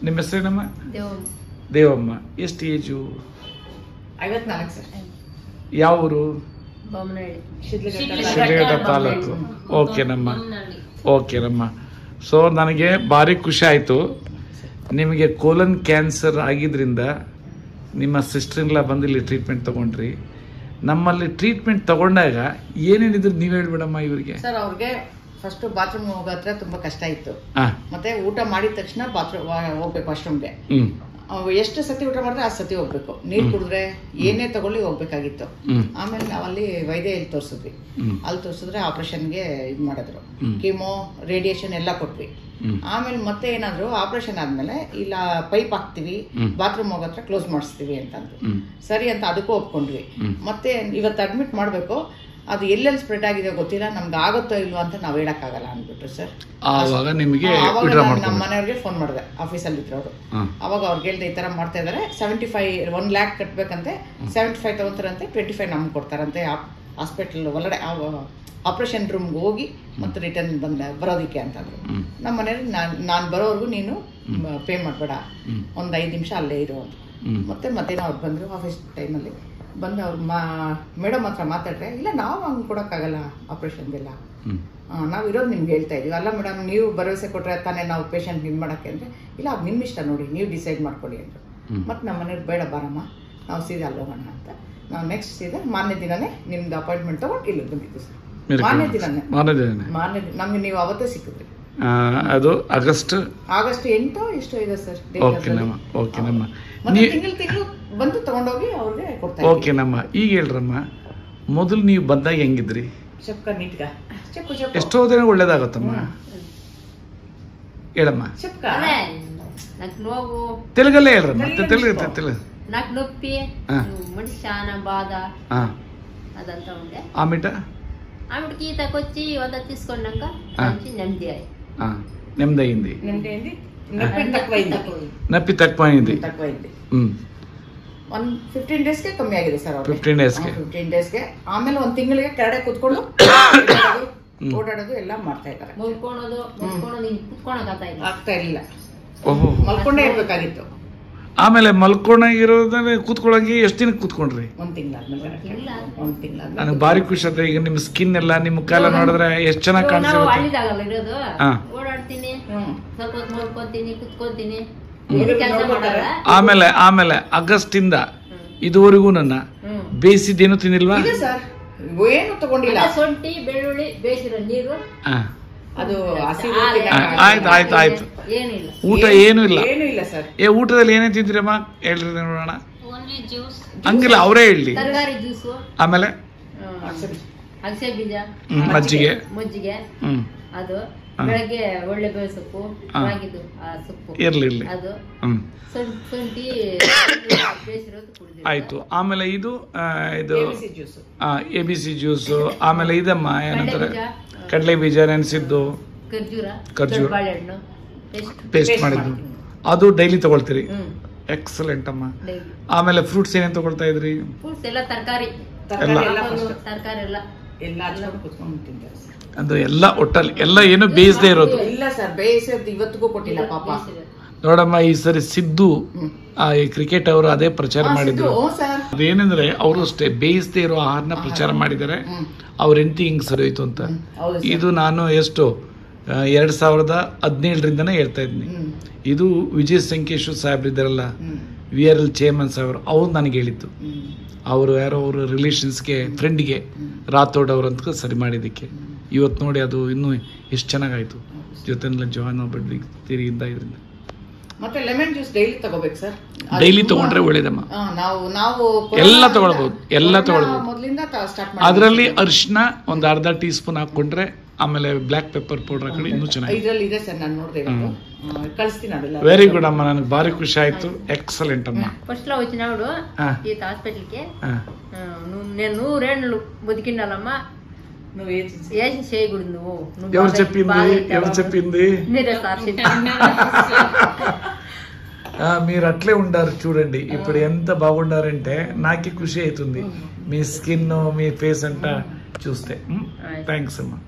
ನಿಮ್ಮ ಹೆಸರೇನಮ್ಮ? ದೇವಮ್ಮ. ದೇವಮ್ಮ. ಎಷ್ಟು age? 54 sir. ಯಾವ ಊರು? ಬೊಮ್ಮನಹಳ್ಳಿ, ಶಿಡ್ಲಘಟ್ಟ ತಾಲೂಕು. ಓಕೆನಮ್ಮ. ಸೊ ನನಗೆ ಭಾರಿ ಖುಷಿ ಆಯಿತು. ನಿಮಗೆ ಕೋಲನ್ ಕ್ಯಾನ್ಸರ್ ಆಗಿದ್ರಿಂದ ನಿಮ್ಮ ಸಿಸ್ಟರ್ನೆಲ್ಲ ಬಂದು ಇಲ್ಲಿ ಟ್ರೀಟ್ಮೆಂಟ್ ತಗೊಂಡ್ರಿ. ನಮ್ಮಲ್ಲಿ ಟ್ರೀಟ್ಮೆಂಟ್ ತಗೊಂಡಾಗ ಏನೇನಿದ್ರು ನೀವು ಹೇಳ್ಬಿಡಮ್ಮ ಇವರಿಗೆ. ಸರ್ ಅವ್ರಿಗೆ ಫಸ್ಟ್ ಬಾತ್ರೂಮ್ ಹೋಗತ್ರ ತುಂಬಾ ಕಷ್ಟ ಇತ್ತು. ಮತ್ತೆ ಊಟ ಮಾಡಿದ ತಕ್ಷಣ ಬಾತ್ರೂಮ್ ಹೋಗ್ಬೇಕು ವಾಶ್ರೂಮ್ಗೆ. ಎಷ್ಟು ಸತಿ ಊಟ ಮಾಡಿದ್ರೆ ಆ ಸತಿ ಹೋಗ್ಬೇಕು. ನೀರ್ ಕುಡಿದ್ರೆ ಏನೇ ತಗೊಳ್ಳಿ ಹೋಗ್ಬೇಕಾಗಿತ್ತು. ಆಮೇಲೆ ನಾವಲ್ಲಿ ವೈದ್ಯ ಇಲ್ಲಿ ತೋರ್ಸಿದ್ವಿ. ಅಲ್ಲಿ ತೋರ್ಸಿದ್ರೆ ಆಪರೇಷನ್ಗೆ ಇದ್ ಮಾಡಿದ್ರು. ಕೀಮೋ ರೇಡಿಯೇಷನ್ ಎಲ್ಲ ಕೊಟ್ವಿ. ಆಮೇಲೆ ಮತ್ತೆ ಏನಾದ್ರು ಆಪರೇಷನ್ ಆದ್ಮೇಲೆ ಇಲ್ಲ ಪೈಪ್ ಹಾಕ್ತಿವಿ, ಬಾತ್ರೂಮ್ ಹೋಗತ್ರ ಕ್ಲೋಸ್ ಮಾಡಿಸ್ತೀವಿ ಅಂತಂದ್ರು. ಸರಿ ಅಂತ ಅದಕ್ಕೂ ಒಪ್ಕೊಂಡ್ವಿ. ಮತ್ತೆ ಇವತ್ತು ಅಡ್ಮಿಟ್ ಮಾಡ್ಬೇಕು, ಅದು ಎಲ್ಲೆಲ್ಲಿ ಸ್ಪ್ರೆಡ್ ಆಗಿದೆ ಗೊತ್ತಿಲ್ಲ, ನಮ್ಗೆ ಆಗುತ್ತೋ ಇಲ್ವಾ ಅಂತ ನಾವ್ ಹೇಳಕ್ಕಾಗಲ್ಲ ಅಂದ್ಬಿಟ್ರು ಸರ್. ಆವಾಗ ನಮ್ಮ ಮನೆಯವ್ರಿಗೆ ಫೋನ್ ಮಾಡಿದೆ, ಆಫೀಸಲ್ಲಿ ಇದ್ರವ್ರು. ಅವಾಗ ಅವ್ರಿಗೆ ಹೇಳ್ದೆ ಈ ತರ ಮಾಡ್ತಾ ಇದಾರೆ, 1 lakh ಕಟ್ಬೇಕಂತೆ, 75 ತಗೊಂತಾರಂತೆ, 25 ನಮ್ಗೆ ಕೊಡ್ತಾರಂತೆ ಹಾಸ್ಪಿಟಲ್ ಒಳಗಡೆ ಆಪರೇಷನ್ ರೂಮ್ಗೆ ಹೋಗಿ ಮತ್ತೆ ರಿಟರ್ನ್ ಬರೋದಿಕ್ಕೆ ಅಂತಂದ್ರು. ನಮ್ಮ ಮನೆಯವ್ರಿಗೆ ನಾನು ಬರೋವರೆಗೂ ನೀನು ಪೇ ಮಾಡಬೇಡ, ಒಂದು 5 ನಿಮಿಷ ಅಲ್ಲೇ ಇರೋ. ಮತ್ತೆ ಮತ್ತೇನೋ ಅವ್ರು ಬಂದ್ರು ಆಫೀಸ್ ಟೈಮಲ್ಲಿ ಬಂದು ಅವ್ರು ಮೇಡಮ್ ಹತ್ರ ಮಾತಾಡ್ರೆ, ಇಲ್ಲ ನಾವು ಹಂಗೆ ಕೊಡೋಕ್ಕಾಗಲ್ಲ ಆಪರೇಷನ್ಗೆಲ್ಲ, ನಾವು ಇರೋದು ನಿಮ್ಗೆ ಹೇಳ್ತಾ ಇದೀವಿ. ಅಲ್ಲ ಮೇಡಮ್, ನೀವು ಭರವಸೆ ಕೊಟ್ರೆ ತಾನೇ ನಾವು ಪೇಷಂಟ್ ಇದು ಮಾಡೋಕ್ಕೆ ಅಂದರೆ, ಇಲ್ಲ ಅದು ನಿಮ್ಮ ಇಷ್ಟ ನೋಡಿ, ನೀವು ಡಿಸೈಡ್ ಮಾಡ್ಕೊಳ್ಳಿ ಅಂದರು. ಮತ್ತು ನಮ್ಮ ಮನೆಯವ್ರು ಬೇಡ ಬಾರಮ್ಮ, ನಾವು ಸೀದಾ ಅಲ್ಲಿ ಹೋಗೋಣ ಅಂತ ನಾವು ನೆಕ್ಸ್ಟ್ ಸೀದಾ ಮಾರನೇ ದಿನನೇ ನಿಮ್ದು ಅಪಾಯಿಂಟ್ಮೆಂಟ್ ತಗೊಂಡು ಇಲ್ಲಿ ಬಂದಿದ್ದು ಸರ್. ಮಾರನೇ ದಿನನೇ ನಮ್ಗೆ ನೀವು ಅವತ್ತೇ ಸಿಕ್ಕಿದ್ರಿ. ಅದು ಆಗಸ್ಟ್ 8 ಎಷ್ಟೋ ಇದೆ ಸರ್. ತಿಂಗಳು ಬಂದು ತಗೊಂಡೋಗಿ ಅವ್ರಿಗೆ ಕೊಡ್ತಾ. ಓಕೆನಮ್ಮ. ಈಗ ಹೇಳ್ರಮ್ಮ, ಮೊದಲು ನೀವು ಬಂದಾಗ ಹೆಂಗಿದ್ರಿ? ಎಷ್ಟೋ ದಿನ ಒಳ್ಳೇದಾಗತ್ತಮ್ಮ. ಹೇಳಮ್ಮ, ತೆಲುಗಲ್ಲೇ ಹೇಳ್ರಮ್ಮ. ತೆಲುಗು నాకు నొప్పి మనిషి చాలా బాధ అదంతా ఉండే. ఆమెకి ఈతకొచ్చి వద్ద తీసుకున్నాక మంచి నెమ్మది అయింది. నొప్పి తక్కువైంది. 15 ಡೇಸ್ಗೆ ಕಮ್ಮಿ ಆಗಿದೆ ಸರ್. 15 ಡೇಸ್ಗೆ ಆಮೇಲೆ 1 ತಿಂಗಳಿಗೆ ಕೆಳಗಡೆ ಕೂತ್ಕೊಂಡು ಓಡಾಡೋದು ಎಲ್ಲ ಮಾಡ್ತಾ ಇದ್ದಾರೆ. ಆಗ್ತಾ ಇರಲಿಲ್ಲ, ಮಲ್ಕೊಂಡೇ ಇರ್ಬೇಕಾಗಿತ್ತು. ಆಮೇಲೆ ಮಲ್ಕೊಂಡಾಗಿರೋದ್ರೆ ಕೂತ್ಕೊಳ್ಳಂಗೆ ಎಷ್ಟು ದಿನಕ್ಕೆ ಕೂತ್ಕೊಂಡ್ರಿ? 1 ತಿಂಗಳಾದ್ಮೇಲೆ. ನನಗೆ ಭಾರಿ ಖುಷಿ ಆಯ್ತು. ಈಗ ನಿಮ್ಮ ಸ್ಕಿನ್ ಎಲ್ಲ ನಿಮ್ಮ ಕಾಲ ನೋಡಿದ್ರೆ ಎಷ್ಟು ಚೆನ್ನಾಗಿ ಕಾಣಿಸುತ್ತೆ. ಆಮೇಲೆ ಆಗಸ್ಟ್ ಇಂದ ಇದುವರೆಗೂ ನನ್ನ ಬೇಯಿಸಿದ್ದೇನು ತಿನ್ನಿಲ್ವಾ? ಏನು ತಗೊಂಡಿಲ್ಲ. ಶುಂಠಿ ಬೆಳ್ಳುಳ್ಳಿ ಬೇಯಿಸಿರೋ ನೀರು, ಅದು ಆಯ್ತು. ಊಟ ಏನೂ ಇಲ್ಲ ಸರ್. ಊಟದಲ್ಲಿ ಏನೇ ತಿಂದ್ರಮ್ಮ ಹೇಳ್ರಿ ನೋಡೋಣ. ಹಂಗಿಲ್ಲ, ಅವರೇ ಹೇಳಿ. ಆಮೇಲೆ ಅಗಸೆ ಬೀಜ, ಮಜ್ಜಿಗೆ, ಅದು ಬೆಳಗ್ಗೆ ಒಳ್ಳೆ ಬೇಳೆ ಸೊಪ್ಪು ಸೊಪ್ಪು ಇರ್ಲಿ ಅದು ಶುಂಠಿ ಆಯ್ತು. ಆಮೇಲೆ ಇದು ABC ಜ್ಯೂಸು. ಆಮೇಲೆ ಇದಮ್ಮ ಏನಂತಾರೆ, ಕಡಲೆ ಬೀಜ ನೆನೆಸಿದ್ದು, ಖರ್ಜೂರ ಪೇಸ್ಟ್ ಮಾಡಿದ್ದು, ಅದು ಡೈಲಿ ತಗೊಳ್ತೀರಿ. ಎಕ್ಸಲೆಂಟ್ ಅಮ್ಮ. ಆಮೇಲೆ ಫ್ರೂಟ್ಸ್ ಏನೇನು ತಗೊಳ್ತಾ ಇದ್ರಿ? ಅದು ಎಲ್ಲ ಒಟ್ಟಲ್ಲಿ ಎಲ್ಲ ಏನು ಬೇಯಿಸದೇ ಇರೋದು. ಇಲ್ಲ ಸರ್, ಬೇಯಿಸೋದು ಇವತ್ತಿಗೂ ಕೊಟ್ಟಿಲ್ಲ ಪಾಪ. ನೋಡಮ್ಮ, ಈ ಸರಿ ಸಿದ್ದು ಈ ಕ್ರಿಕೆಟ್ ಅವರು ಅದೇ ಪ್ರಚಾರ ಮಾಡಿದ್ರು. ಅದೇನಂದ್ರೆ ಅವರು ಅಷ್ಟೇ ಬೇಯಿಸದೇ ಇರೋ ಆಹಾರನ ಪ್ರಚಾರ ಮಾಡಿದ್ದಾರೆ. ಅವ್ರ ಹೆಂಡತಿ ಹಿಂಗ್ ಸರಿ ಹೋಯ್ತು ಅಂತ. ಇದು ನಾನು ಎಷ್ಟು 2017ರಿಂದನೇ ಹೇಳ್ತಾ ಇದ್ದೀನಿ. ಇದು ವಿಜಯ್ ಸಂಕೇಶ್ವರ್ ಸಾಹೇಬ್ರು ಇದ್ದಾರಲ್ಲ, VRL ಚೇರ್ಮನ್ ಸಾಹೇಬ್ರು, ಅವ್ರು ನನಗೆ ಹೇಳಿದ್ದು. ಅವರು ಯಾರೋ ಅವ್ರ ರಿಲೇಷನ್ಸ್ಗೆ ಫ್ರೆಂಡ್ಗೆ ರಾಥೋಡ್ ಅವ್ರಂತ ಸರಿ ಮಾಡಿದ್ದಕ್ಕೆ ಇವತ್ತು ನೋಡಿ ಅದು ಇನ್ನೂ ಎಷ್ಟು ಚೆನ್ನಾಗಾಯ್ತು. ಜೊತೆಲ್ಲ ಜಾನ್ ತಿರಿಗಿಂದ ಇದರಿಂದ. ಮತ್ತೆ ಲೆಮನ್ ಜ್ಯೂಸ್ ಡೈಲಿ ತಗೋಬೇಕು ಸರ್. ಡೈಲಿ ತಗೊಂಡ್ರೆ ಒಳ್ಳೇದಮ್ಮ. ನಾವು ಎಲ್ಲ ತಗೊಳ್ಬಹುದು. ಅದರಲ್ಲಿ ಅರಿಶಿನ ಒಂದು ಅರ್ಧ ಟೀ ಸ್ಪೂನ್ ಹಾಕೊಂಡ್ರೆ, ಆಮೇಲೆ ಬ್ಲಾಕ್ ಪೆಪ್ಪರ್ ಪೌಡರ್ ಹಾಕೊಂಡು ಇನ್ನೂ ಚೆನ್ನಾಗಿ. ವೆರಿ ಗುಡ್ ಅಮ್ಮ, ನನಗೆ ಭಾರಿ ಖುಷಿ ಆಯ್ತು. ಎಕ್ಸಲೆಂಟ್ అమ్మ. ఫస్ట్ లో వచ్చినప్పుడు ఈ హాస్పిటల్ కి నేను 100 ఏళ్ళు బతికినాలమ్మా. నువ్వు ఏం చేయకూడదు. నువ్వు ఎవరు చెప్పింది? మీరే సార్. మీరు అట్లే ఉండారు చూడండి. ఇప్పుడు ఎంత బాగుండారంటే నాకే ఖుషి అవుతుంది. మీ స్కిన్, మీ ఫేస్ అంతా చూస్తే. థ్యాంక్స్ అమ్మా.